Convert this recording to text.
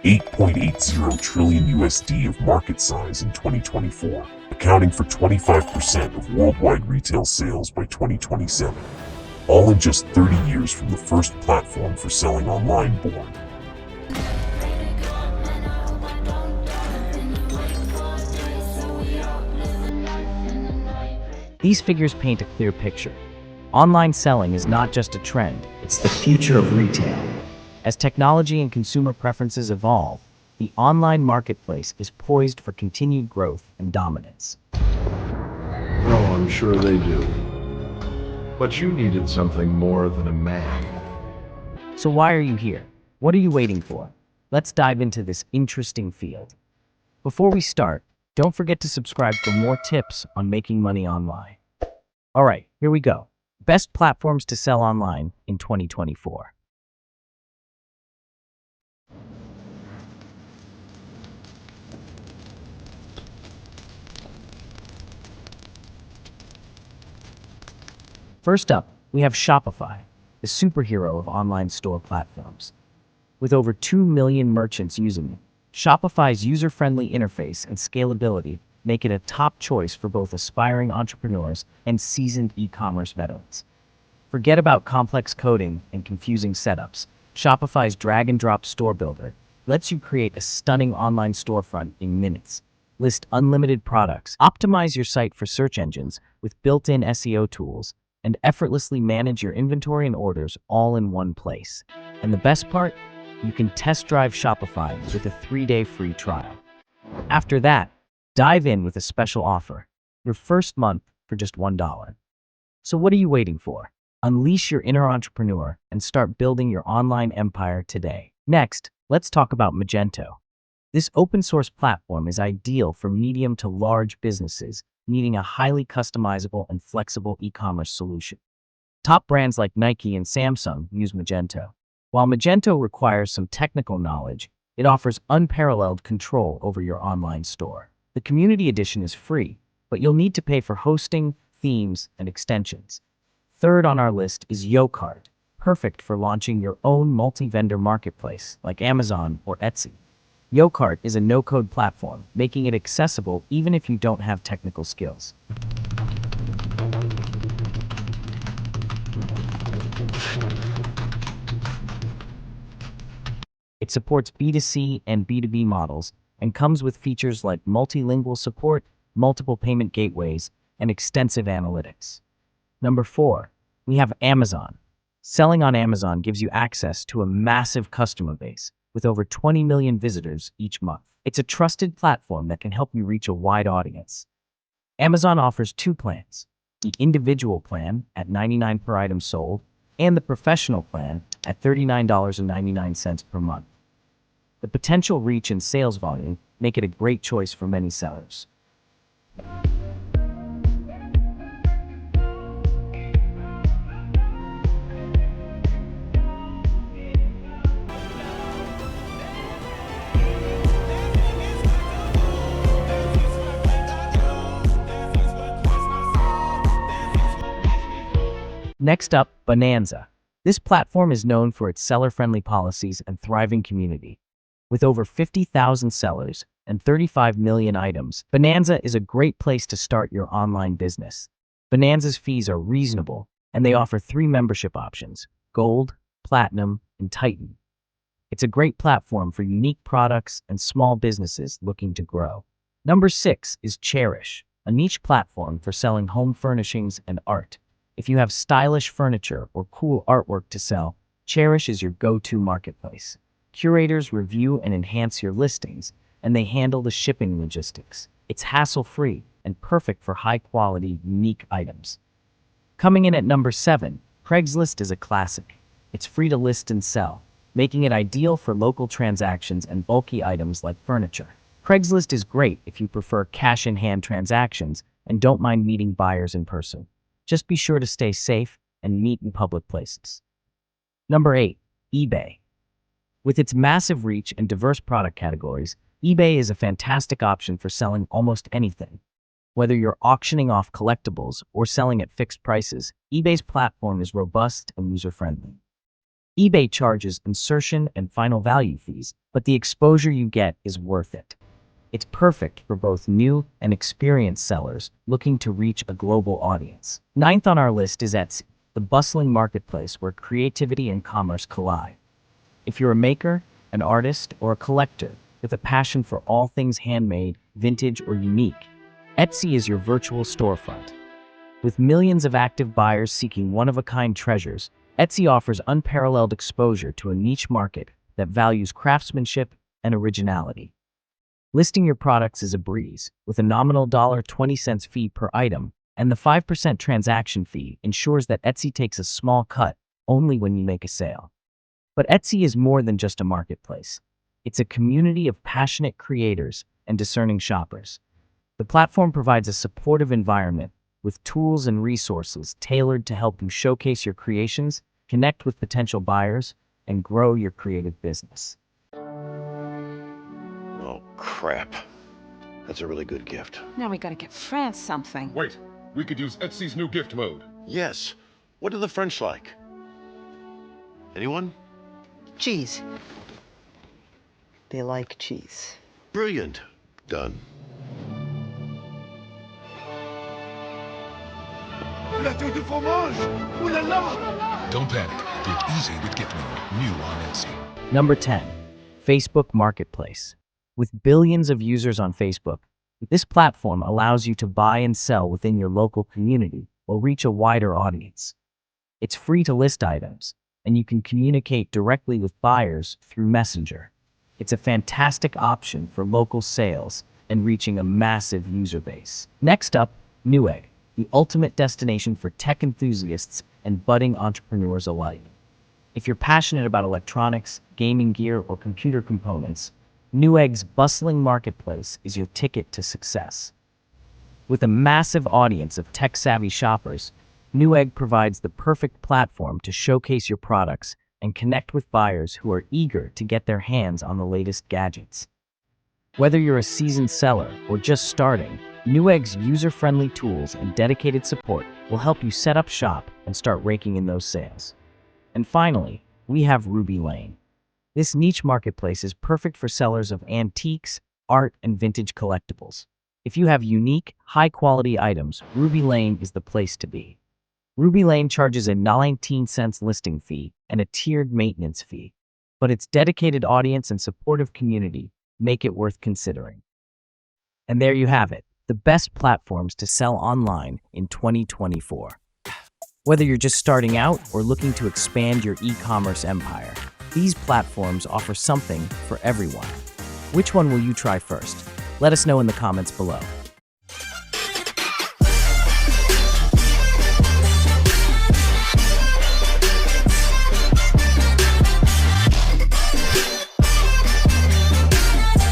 8.80 trillion USD of market size in 2024, accounting for 25% of worldwide retail sales by 2027, all in just 30 years from the first platform for selling online born. These figures paint a clear picture. Online selling is not just a trend, it's the future of retail. As technology and consumer preferences evolve, the online marketplace is poised for continued growth and dominance. Oh, I'm sure they do. But you needed something more than a man. So why are you here? What are you waiting for? Let's dive into this interesting field. Before we start, don't forget to subscribe for more tips on making money online. All right, here we go. Best platforms to sell online in 2024. First up, we have Shopify, the superhero of online store platforms. With over 2 million merchants using it, Shopify's user-friendly interface and scalability make it a top choice for both aspiring entrepreneurs and seasoned e-commerce veterans. Forget about complex coding and confusing setups. Shopify's drag-and-drop store builder lets you create a stunning online storefront in minutes. List unlimited products, optimize your site for search engines with built-in SEO tools, and effortlessly manage your inventory and orders all in one place. And the best part? You can test drive Shopify with a 3-day free trial. After that, dive in with a special offer. Your first month for just $1. So what are you waiting for? Unleash your inner entrepreneur and start building your online empire today. Next, let's talk about Magento. This open source platform is ideal for medium to large businesses needing a highly customizable and flexible e-commerce solution. Top brands like Nike and Samsung use Magento. While Magento requires some technical knowledge, it offers unparalleled control over your online store. The Community Edition is free, but you'll need to pay for hosting, themes, and extensions. Third on our list is Yocart, perfect for launching your own multi-vendor marketplace like Amazon or Etsy. Yocart is a no-code platform, making it accessible even if you don't have technical skills. It supports B2C and B2B models and comes with features like multilingual support, multiple payment gateways, and extensive analytics. Number 4, we have Amazon. Selling on Amazon gives you access to a massive customer base with over 20 million visitors each month. It's a trusted platform that can help you reach a wide audience. Amazon offers 2 plans, the individual plan at $99 per item sold and the professional plan at $39.99 per month. The potential reach and sales volume make it a great choice for many sellers. Next up, Bonanza. This platform is known for its seller-friendly policies and thriving community. With over 50,000 sellers and 35 million items, Bonanza is a great place to start your online business. Bonanza's fees are reasonable, and they offer 3 membership options: Gold, Platinum, and Titan. It's a great platform for unique products and small businesses looking to grow. Number 6 is Chairish, a niche platform for selling home furnishings and art. If you have stylish furniture or cool artwork to sell, Chairish is your go-to marketplace. Curators review and enhance your listings, and they handle the shipping logistics. It's hassle-free and perfect for high-quality, unique items. Coming in at number 7, Craigslist is a classic. It's free to list and sell, making it ideal for local transactions and bulky items like furniture. Craigslist is great if you prefer cash-in-hand transactions and don't mind meeting buyers in person. Just be sure to stay safe and meet in public places. Number 8, eBay. With its massive reach and diverse product categories, eBay is a fantastic option for selling almost anything. Whether you're auctioning off collectibles or selling at fixed prices, eBay's platform is robust and user-friendly. eBay charges insertion and final value fees, but the exposure you get is worth it. It's perfect for both new and experienced sellers looking to reach a global audience. Ninth on our list is Etsy, the bustling marketplace where creativity and commerce collide. If you're a maker, an artist, or a collector with a passion for all things handmade, vintage, or unique, Etsy is your virtual storefront. With millions of active buyers seeking one-of-a-kind treasures, Etsy offers unparalleled exposure to a niche market that values craftsmanship and originality. Listing your products is a breeze, with a nominal $0.20 fee per item, and the 5% transaction fee ensures that Etsy takes a small cut only when you make a sale. But Etsy is more than just a marketplace. It's a community of passionate creators and discerning shoppers. The platform provides a supportive environment with tools and resources tailored to help you showcase your creations, connect with potential buyers, and grow your creative business. Oh, crap. That's a really good gift. Now we gotta get France something. Wait, we could use Etsy's new gift mode. Yes. What do the French like? Anyone? Cheese. They like cheese. Brilliant. Done. Don't panic. Get easy with gift mode. New on Etsy. Number 10, Facebook Marketplace. With billions of users on Facebook, this platform allows you to buy and sell within your local community or reach a wider audience. It's free to list items, and you can communicate directly with buyers through Messenger. It's a fantastic option for local sales and reaching a massive user base. Next up, Newegg, the ultimate destination for tech enthusiasts and budding entrepreneurs alike. If you're passionate about electronics, gaming gear, or computer components, Newegg's bustling marketplace is your ticket to success. With a massive audience of tech-savvy shoppers, Newegg provides the perfect platform to showcase your products and connect with buyers who are eager to get their hands on the latest gadgets. Whether you're a seasoned seller or just starting, Newegg's user-friendly tools and dedicated support will help you set up shop and start raking in those sales. And finally, we have Ruby Lane. This niche marketplace is perfect for sellers of antiques, art, and vintage collectibles. If you have unique, high-quality items, Ruby Lane is the place to be. Ruby Lane charges a 19-cent listing fee and a tiered maintenance fee, but its dedicated audience and supportive community make it worth considering. And there you have it, the best platforms to sell online in 2024. Whether you're just starting out or looking to expand your e-commerce empire, these platforms offer something for everyone. Which one will you try first? Let us know in the comments below.